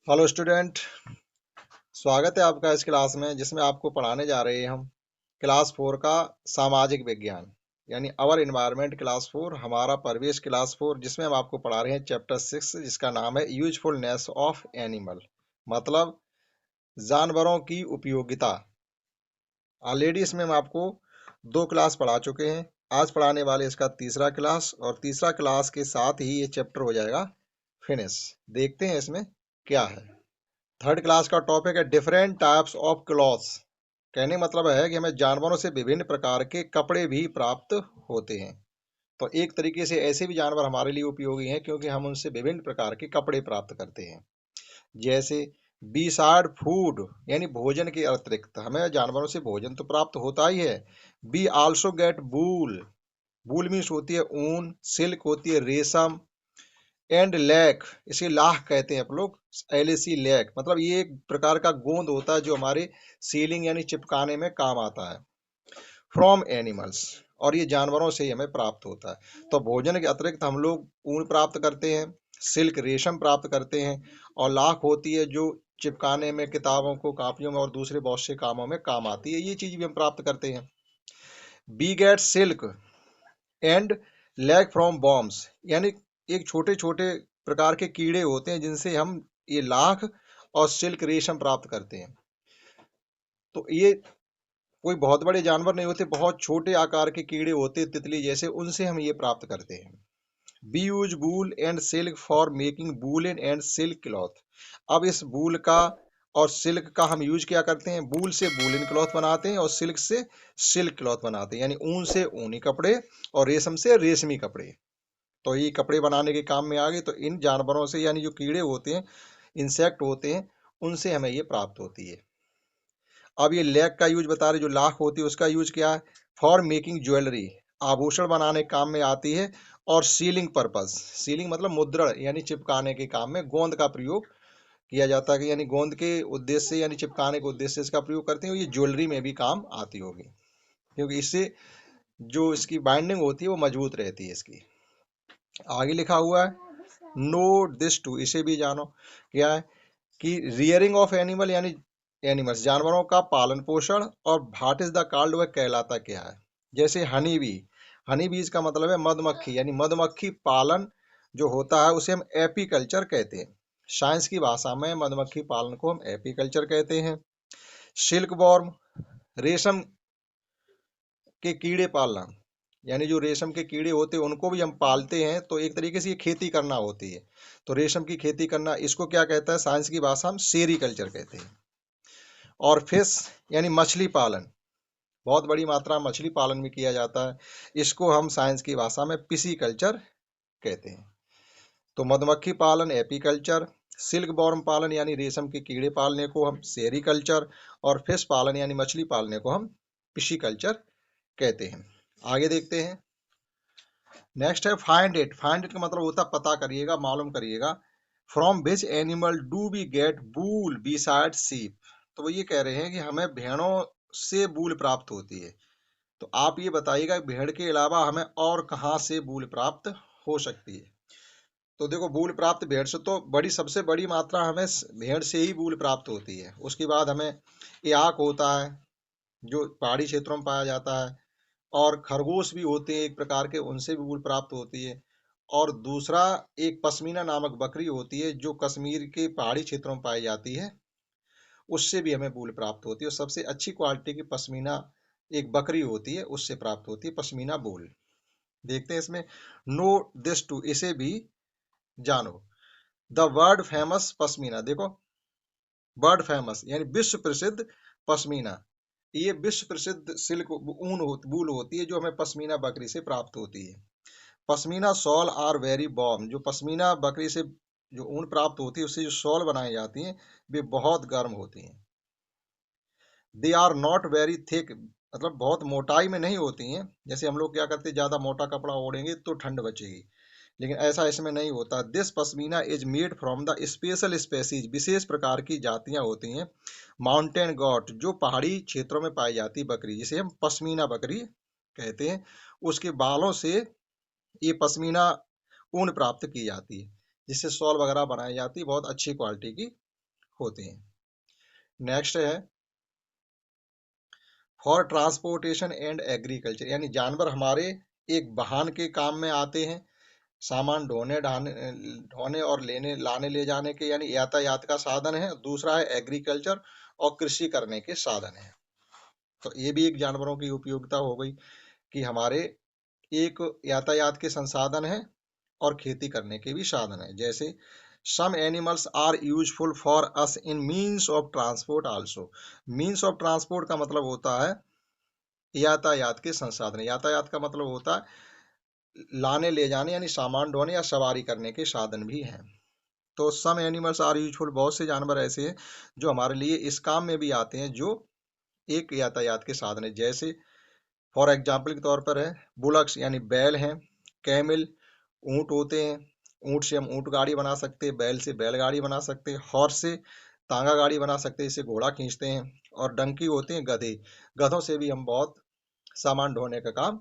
Hello student. स्वागत है आपका इस क्लास में जिसमें आपको पढ़ाने जा रहे हैं हम क्लास 4 का सामाजिक विज्ञान यानी अवर इन्वायरमेंट क्लास 4, हमारा परिवेश क्लास 4, जिसमें हम आपको पढ़ा रहे हैं चैप्टर 6 जिसका नाम है यूजफुलनेस ऑफ एनिमल, मतलब जानवरों की उपयोगिता। ऑलरेडी इसमें हम आपको 2 क्लास पढ़ा चुके हैं। आज पढ़ाने वाले इसका तीसरा क्लास, और तीसरा क्लास के साथ ही ये चैप्टर हो जाएगा फिनिश। देखते हैं इसमें क्या है। थर्ड क्लास का टॉपिक है डिफरेंट टाइप्स ऑफ क्लॉथ्स। कहने का मतलब है कि हमें जानवरों से विभिन्न प्रकार के कपड़े भी प्राप्त होते हैं। तो एक तरीके से ऐसे भी जानवर हमारे लिए उपयोगी हैं क्योंकि हम उनसे विभिन्न प्रकार के कपड़े प्राप्त करते हैं। जैसे बिसाइड फूड यानी भोजन के अतिरिक्त हमें जानवरों से भोजन तो प्राप्त होता ही है। Be also get wool. Wool means होती है ऊन, सिल्क होती है रेशम, एंड लैक, इसे लाख कहते हैं आप लोग, LAC लैक, मतलब ये एक प्रकार का गोंद होता है जो हमारे सीलिंग यानी चिपकाने में काम आता है। फ्रॉम एनिमल्स, और ये जानवरों से ही हमें प्राप्त होता है। तो भोजन के अतिरिक्त हम लोग ऊन प्राप्त करते हैं, सिल्क रेशम प्राप्त करते हैं, और लाख होती है जो चिपकाने में, किताबों को, कापियों में और दूसरे बहुत से कामों में काम आती है। ये चीज भी हम प्राप्त करते हैं। We get silk and lac from worms, यानी एक छोटे छोटे प्रकार के कीड़े होते हैं जिनसे हम ये लाख और सिल्क रेशम प्राप्त करते हैं। तो ये कोई बहुत बड़े जानवर नहीं होते, बहुत छोटे आकार के कीड़े होते, तितली जैसे, उनसे हम ये प्राप्त करते हैं। B use wool and silk for making woollen and silk cloth. अब इस वूल का और सिल्क का हम यूज क्या करते हैं? वूल से वूलन क्लॉथ बनाते हैं और सिल्क से सिल्क क्लॉथ बनाते हैं, यानी ऊन से ऊनी कपड़े और रेशम से रेशमी कपड़े। तो ये कपड़े बनाने के काम में आ गए। तो इन जानवरों से, यानी जो कीड़े होते हैं, इंसेक्ट होते हैं, उनसे हमें ये प्राप्त होती है। अब ये लैक का यूज बता रहे, जो लाख होती है उसका यूज क्या है? फॉर मेकिंग ज्वेलरी, आभूषण बनाने के काम में आती है। और सीलिंग पर्पस, सीलिंग मतलब मुद्रण यानी चिपकाने के काम में गोंद का प्रयोग किया जाता है, यानी गोंद के उद्देश्य से, यानी चिपकाने के उद्देश्य से इसका प्रयोग करते हैं। ये ज्वेलरी में भी काम आती होगी क्योंकि इससे जो इसकी बाइंडिंग होती है वो मजबूत रहती है इसकी। आगे लिखा हुआ है नोट दिस टू, इसे भी जानो। क्या है कि रियरिंग ऑफ एनिमल यानी एनिमल्स, जानवरों का पालन पोषण, और भाट इज द कॉल्ड, वह कहलाता क्या है? जैसे हनी बी, हनी बीज का मतलब है मधुमक्खी, यानी मधुमक्खी पालन जो होता है उसे हम एपीकल्चर कहते हैं। साइंस की भाषा में मधुमक्खी पालन को हम एपीकल्चर कहते हैं। सिल्क वॉर्म, रेशम के कीड़े पालना, यानी जो रेशम के कीड़े होते हैं उनको भी हम पालते हैं, तो एक तरीके से ये खेती करना होती है। तो रेशम की खेती करना, इसको क्या कहता है? साइंस की भाषा हम सेरीकल्चर कहते हैं। और फिश यानी मछली पालन, बहुत बड़ी मात्रा में मछली पालन भी किया जाता है, इसको हम साइंस की भाषा में पिसीकल्चर कहते हैं। तो मधुमक्खी पालन एपीकल्चर, सिल्क बॉर्म पालन यानी रेशम के कीड़े पालने को हम सेरीकल्चर, और फिश पालन यानी मछली पालने को हम पिसीकल्चर कहते हैं। आगे देखते हैं। नेक्स्ट है फाइंड इट। फाइंड इट का मतलब होता है पता करिएगा, मालूम करिएगा। From which animal do we get wool beside sheep. तो वो ये कह रहे हैं कि हमें भेड़ों से वूल प्राप्त होती है। तो आप ये बताइएगा भेड़ के अलावा हमें और कहाँ से वूल प्राप्त हो सकती है? तो देखो, वूल प्राप्त भेड़ से तो बड़ी, सबसे बड़ी मात्रा हमें भेड़ से ही वूल प्राप्त होती है। उसके बाद हमें याक होता है जो पहाड़ी क्षेत्रों में पाया जाता है, और खरगोश भी होते हैं एक प्रकार के, उनसे भी वूल प्राप्त होती है। और दूसरा एक पश्मीना नामक बकरी होती है जो कश्मीर के पहाड़ी क्षेत्रों में पाई जाती है, उससे भी हमें वूल प्राप्त होती है। और सबसे अच्छी क्वालिटी की पश्मीना एक बकरी होती है, उससे प्राप्त होती है पश्मीना वूल। देखते हैं इसमें नो दिस टू, इसे भी जानो। द वर्ल्ड फेमस पश्मीना, देखो वर्ल्ड फेमस यानी विश्व प्रसिद्ध पश्मीना, ये विश्व प्रसिद्ध सिल्क वूल होती है जो हमें पश्मीना बकरी से प्राप्त होती है। Pashmina shawl are very warm, जो पश्मीना बकरी से जो ऊन प्राप्त होती है उससे जो शॉल बनाई जाती हैं वे बहुत गर्म होती हैं। They are not very thick, मतलब बहुत मोटाई में नहीं होती हैं। जैसे हम लोग क्या करते हैं, ज्यादा मोटा कपड़ा ओढ़ेंगे तो ठंड बचेगी, लेकिन ऐसा इसमें नहीं होता। This pashmina is made from the special species, विशेष प्रकार की जातियां होती हैं। माउंटेन गॉट, जो पहाड़ी क्षेत्रों में पाई जाती बकरी, जिसे हम पश्मीना बकरी कहते हैं, उसके बालों से ये पश्मीना ऊन प्राप्त की जाती है, जिससे शॉल वगैरह बनाई जाती है, बहुत अच्छी क्वालिटी की होते हैं। नेक्स्ट है फॉर ट्रांसपोर्टेशन एंड एग्रीकल्चर, यानी जानवर हमारे एक वाहन के काम में आते हैं, सामान ढोने और लेने लाने ले जाने के, यानी यातायात का साधन है। दूसरा है एग्रीकल्चर और कृषि करने के साधन है। तो ये भी एक जानवरों की उपयोगिता हो गई कि हमारे एक यातायात के संसाधन है और खेती करने के भी साधन है। जैसे some animals are useful for us in means of transport also. Means of transport का मतलब होता है यातायात के संसाधन। यातायात का मतलब होता है लाने ले जाने यानी सामान ढोने या सवारी करने के साधन भी हैं। तो सम एनिमल्स आर यूजफुल, बहुत से जानवर ऐसे हैं जो हमारे लिए इस काम में भी आते हैं, जो एक यातायात के साधन है। जैसे फॉर एग्जाम्पल के तौर पर है बुलक्स यानी बैल हैं, कैमिल ऊंट होते हैं, ऊंट से हम ऊंट गाड़ी बना सकते हैं, बैल से बैलगाड़ी बना सकते हैं, हॉर्स से तांगा गाड़ी बना सकते हैं, इससे घोड़ा खींचते हैं, और डंकी होते हैं गधे, गधों से भी हम बहुत सामान ढोने का काम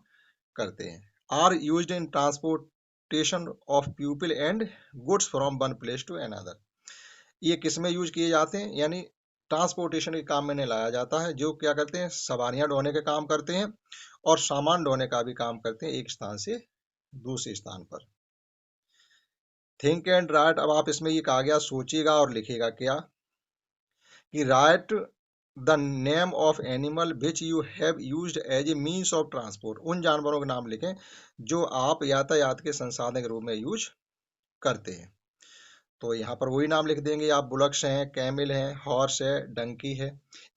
करते हैं। Are used in transportation of people and goods from one place to another. ये किस में यूज किए जाते हैं, यानी ट्रांसपोर्टेशन के काम में लाया जाता है, जो क्या करते हैं सवारियां ढोने के काम करते हैं और सामान ढोने का भी काम करते हैं एक स्थान से दूसरे स्थान पर। थिंक एंड राइट, अब आप इसमें ये कहा गया सोचिएगा और लिखेगा क्या कि write the name of animal which you have used as a means of transport. उन जानवरों के नाम लिखें जो आप यातायात के संसाधन के रूप में यूज करते हैं। तो यहाँ पर वही नाम लिख देंगे आप, बुलक्स हैं, कैमिल हैं, हॉर्स है, डंकी है,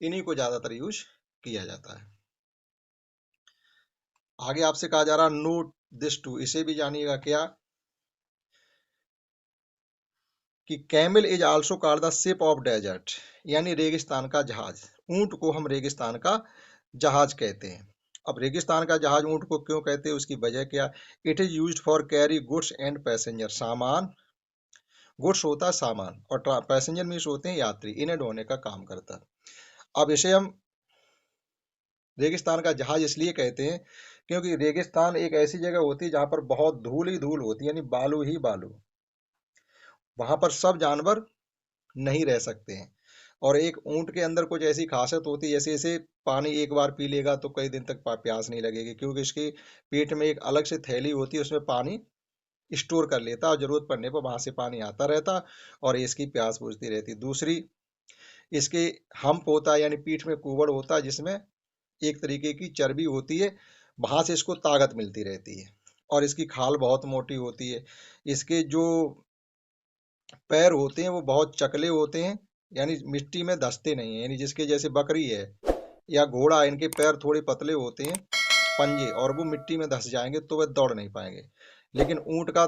इन्हीं को ज्यादातर यूज किया जाता है। आगे आपसे कहा जा रहा नोट दिस टू, इसे भी जानिएगा क्या कि camel is also called the ship of desert, यानी रेगिस्तान का जहाज। ऊंट को हम रेगिस्तान का जहाज कहते हैं। अब रेगिस्तान का जहाज ऊंट को क्यों कहते हैं, उसकी वजह क्या? It is used for carry goods and passenger. सामान, गुड्स होता है सामान, और पैसेंजर मीन्स होते हैं यात्री, इन्हें ढोने का काम करता है। अब इसे हम रेगिस्तान का जहाज इसलिए कहते हैं क्योंकि रेगिस्तान एक ऐसी जगह होती है जहां पर बहुत धूल ही धूल होती है, यानी बालू ही बालू। वहां पर सब जानवर नहीं रह सकते हैं। और एक ऊंट के अंदर कुछ ऐसी खासियत होती है, जैसे इसे पानी एक बार पी लेगा तो कई दिन तक प्यास नहीं लगेगी, क्योंकि इसके पेट में एक अलग से थैली होती है, उसमें पानी स्टोर कर लेता है और जरूरत पड़ने पर वहां से पानी आता रहता और इसकी प्यास बुझती रहती। दूसरी, इसके हम्प होता है, यानी पीठ में कुबड़ होता है, जिसमें एक तरीके की चर्बी होती है, वहां से इसको ताकत मिलती रहती है। और इसकी खाल बहुत मोटी होती है। इसके जो पैर होते हैं वो बहुत चकले होते हैं, यानी मिट्टी में धंसते नहीं है। यानी जिसके जैसे बकरी है या घोड़ा, इनके पैर थोड़े पतले होते हैं, पंजे, और वो मिट्टी में धंस जाएंगे तो वह दौड़ नहीं पाएंगे। लेकिन ऊंट का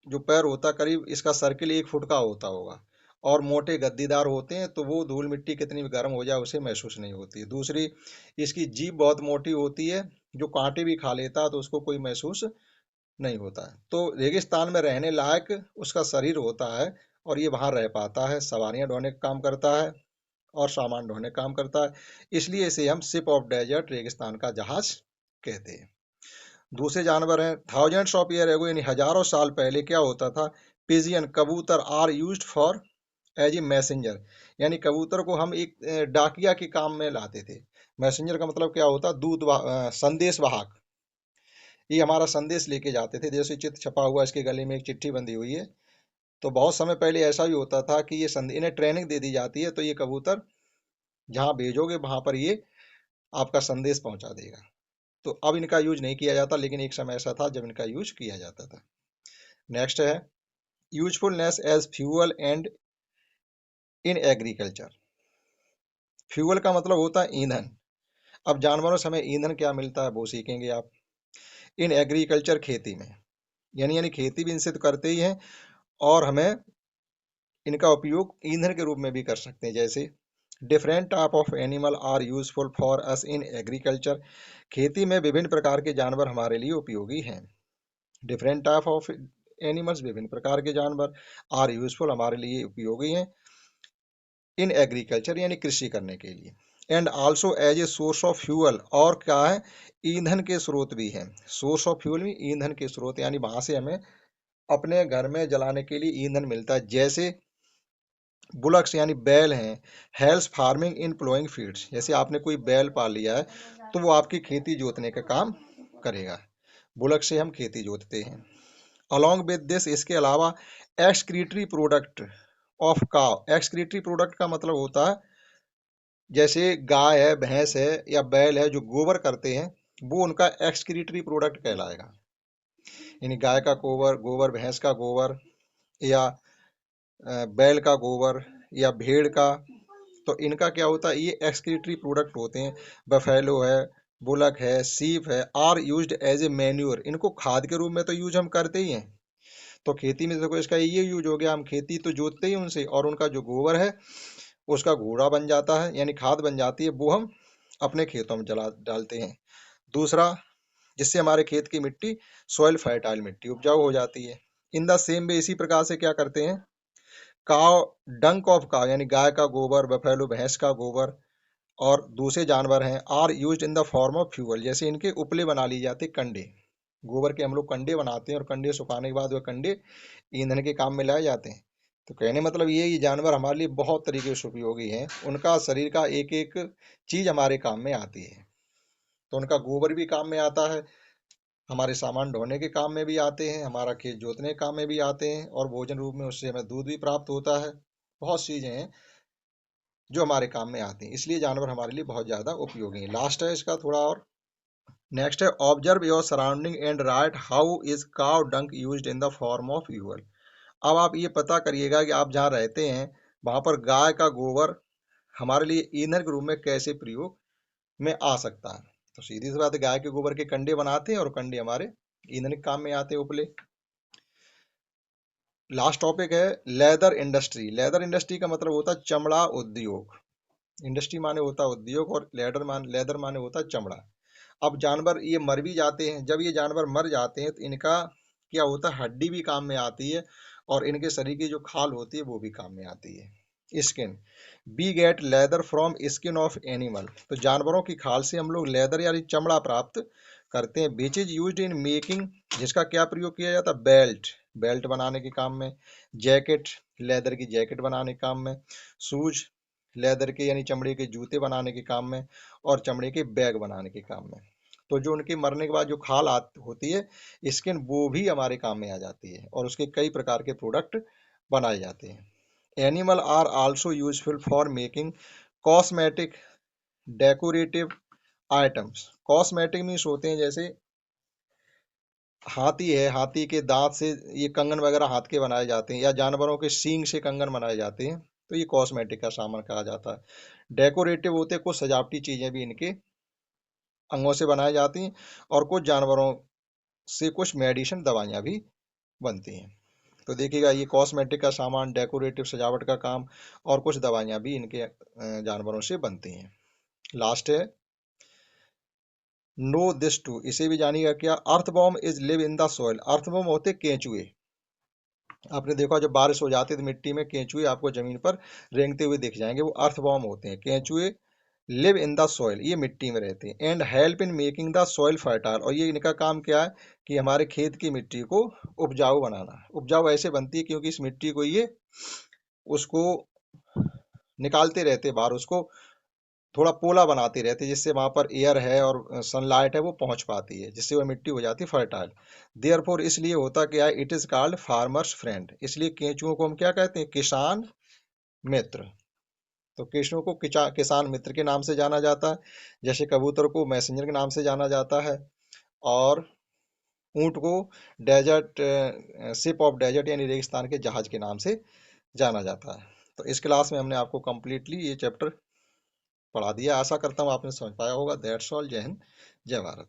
जो पैर होता है, करीब इसका सर्किल 1 फुट का होता होगा, और मोटे गद्दीदार होते हैं, तो वो धूल मिट्टी कितनी भी गर्म हो जाए उसे महसूस नहीं होती। दूसरी, इसकी जीभ बहुत मोटी होती है, जो कांटे भी खा लेता है तो उसको कोई महसूस नहीं होता है। तो रेगिस्तान में रहने लायक उसका शरीर होता है और ये वहां रह पाता है, सवारियां ढोने का काम करता है और सामान ढोने का काम करता है। इसलिए इसे हम शिप ऑफ डेजर्ट, रेगिस्तान का जहाज कहते हैं। दूसरे जानवर हैं थाउजेंड्स ऑफ ईयर एगो, यानी हजारों साल पहले क्या होता था, पिजियन कबूतर are used for as a messenger, यानी कबूतर को हम एक डाकिया के काम में लाते थे। मैसेंजर का मतलब क्या होता, संदेश वाहक। ये हमारा संदेश लेके जाते थे, जैसे चित्र छपा हुआ, इसके गले में एक चिट्ठी बंधी हुई है। तो बहुत समय पहले ऐसा भी होता था कि इन्हें ट्रेनिंग दे दी जाती है, तो ये कबूतर जहाँ भेजोगे वहां पर ये आपका संदेश पहुंचा देगा। तो अब इनका यूज नहीं किया जाता, लेकिन एक समय ऐसा था जब इनका यूज किया जाता था। नेक्स्ट है usefulness as fuel and in agriculture. Fuel का मतलब होता है ईंधन। अब जानवरों से हमें ईंधन क्या मिलता है वो सीखेंगे आप। इन एग्रीकल्चर, खेती में, यानी खेती भी इनसे तो करते ही हैं, और हमें इनका उपयोग ईंधन के रूप में भी कर सकते हैं। जैसे different type of animal are useful for us in agriculture. खेती में विभिन्न प्रकार के जानवर हमारे लिए उपयोगी हैं। डिफरेंट टाइप ऑफ एनिमल्स, विभिन्न प्रकार के जानवर, आर यूजफुल, हमारे लिए उपयोगी हैं, इन एग्रीकल्चर यानी कृषि करने के लिए, and also as a source of fuel, और क्या है, ईंधन के स्रोत भी हैं। सोर्स ऑफ फ्यूअल में ईंधन के स्रोत, यानी वहां से हमें अपने घर में जलाने के लिए ईंधन मिलता है। जैसे बुलक्स यानी बैल हैं, helps farming in ploughing fields, जैसे आपने कोई बैल पाल लिया है तो वो आपकी खेती जोतने का काम करेगा। बुलक से हम खेती जोतते हैं। अलॉन्ग विद दिस, इसके अलावा एक्सक्रीटरी प्रोडक्ट ऑफ काव, एक्सक्रीटरी प्रोडक्ट का मतलब होता है जैसे गाय है, भैंस है या बैल है जो गोबर करते हैं, वो उनका एक्सक्रीटरी प्रोडक्ट कहलाएगा। यानी गाय का गोबर, गोबर भैंस का गोबर या बैल का गोबर या भेड़ का, तो इनका क्या होता है, ये एक्सक्रीटरी प्रोडक्ट होते हैं। बफेलो है, बुलक है, सीप है, are used as a manure, इनको खाद के रूप में तो यूज हम करते ही हैं। तो खेती में देखो इसका ये यूज हो गया, हम खेती तो जोतते ही उनसे, और उनका जो गोबर है उसका घोड़ा बन जाता है यानी खाद बन जाती है, वो हम अपने खेतों में जला डालते हैं। दूसरा, जिससे हमारे खेत की मिट्टी सॉइल फर्टाइल, मिट्टी उपजाऊ हो जाती है। इन द सेम वे, इसी प्रकार से क्या करते हैं, काव, डंक ऑफ काव यानी गाय का गोबर, बफेलो भैंस का गोबर और दूसरे जानवर हैं, are used in the form of fuel, जैसे इनके उपले बना लिए जाते, कंडे, गोबर के हम लोग कंडे बनाते हैं और कंडे सुखाने के बाद वह कंडे ईंधन के काम में लाए जाते हैं। तो कहने मतलब ये जानवर हमारे लिए बहुत तरीके से उपयोगी हैं, उनका शरीर का एक एक चीज हमारे काम में आती है। तो उनका गोबर भी काम में आता है, हमारे सामान ढोने के काम में भी आते हैं, हमारा खेत जोतने के काम में भी आते हैं, और भोजन रूप में उससे हमें दूध भी प्राप्त होता है। बहुत चीजें हैं जो हमारे काम में आती हैं, इसलिए जानवर हमारे लिए बहुत ज्यादा उपयोगी हैं। लास्ट है इसका थोड़ा और, नेक्स्ट है observe your surrounding and right how is काव डंक used in the form of fuel. अब आप ये पता करिएगा कि आप जहाँ रहते हैं वहां पर गाय का गोबर हमारे लिए ईंधन के रूप में कैसे प्रयोग में आ सकता है। तो सीधी सी बात है, गाय के गोबर के कंडे बनाते हैं और कंडे हमारे ईंधन के काम में आते हैं, उपले। लास्ट टॉपिक है लेदर इंडस्ट्री। लेदर इंडस्ट्री का मतलब होता है चमड़ा उद्योग। इंडस्ट्री माने होता है उद्योग, और लेदर माने होता है चमड़ा। अब जानवर ये मर भी जाते हैं, जब ये जानवर मर जाते हैं तो इनका क्या होता है, हड्डी भी काम में आती है, और इनके शरीर की जो खाल होती है वो भी काम में आती है। Skin, we get leather from skin of animal, तो जानवरों की खाल से हम लोग लेदर यानी चमड़ा प्राप्त करते हैं। Which is used in making, जिसका क्या प्रयोग किया जाता है, बेल्ट, बेल्ट बनाने के काम में, जैकेट, लेदर की जैकेट बनाने के काम में, शूज, लेदर के यानी चमड़े के जूते बनाने के काम में, और चमड़े के बैग बनाने के काम में। तो जो उनके मरने के बाद जो खाल होती है, स्किन, वो भी हमारे काम में आ जाती है, और उसके कई प्रकार के प्रोडक्ट बनाए जाते हैं। Animal are also useful for making cosmetic, decorative items. Cosmetic means होते हैं जैसे हाथी है, हाथी के दांत से ये कंगन वगैरह हाथ के बनाए जाते हैं, या जानवरों के सींग से कंगन बनाए जाते हैं, तो ये कॉस्मेटिक का सामान कहा जाता है। डेकोरेटिव होते हैं, कुछ सजावटी चीजें भी इनके अंगों से बनाई जाती हैं, और कुछ जानवरों से कुछ मेडिसिन दवाइयाँ भी बनती हैं। तो देखिएगा, ये कॉस्मेटिक का सामान, डेकोरेटिव सजावट का काम, और कुछ दवाइयाँ भी इनके जानवरों से बनती हैं। लास्ट है नो दिस टू, इसे भी जानिएगा क्या, earthworm is live in the soil. Earthworm होते केंचुए, आपने देखा जब बारिश हो जाती है तो मिट्टी में केंचुए आपको जमीन पर रेंगते हुए दिख जाएंगे, वो अर्थवॉर्म होते हैं। केंचुए लिव इन द सॉइल, ये मिट्टी में रहते हैं, and help in making the soil fertile, और ये इनका काम क्या है कि हमारे खेत की मिट्टी को उपजाऊ बनाना। उपजाऊ ऐसे बनती है क्योंकि इस मिट्टी को ये उसको निकालते रहते बाहर, उसको थोड़ा पोला बनाते रहते, जिससे वहां पर एयर है और सनलाइट है वो पहुंच पाती है, जिससे वह मिट्टी हो जाती है फर्टाइल। देयरफॉर, इसलिए होता क्या है, it is called farmers friend, इसलिए केंचुओं को हम क्या कहते हैं, किसान मित्र। तो केंचुओं को किसान मित्र के नाम से जाना जाता है, जैसे कबूतर को मैसेंजर के नाम से जाना जाता है, और ऊंट को डेजर्ट, शिप ऑफ डेजर्ट यानी रेगिस्तान के जहाज के नाम से जाना जाता है। तो इस क्लास में हमने आपको कंप्लीटली ये चैप्टर पढ़ा दिया, आशा करता हूँ आपने समझ पाया होगा। दैट्स ऑल, जय हिंद, जय भारत।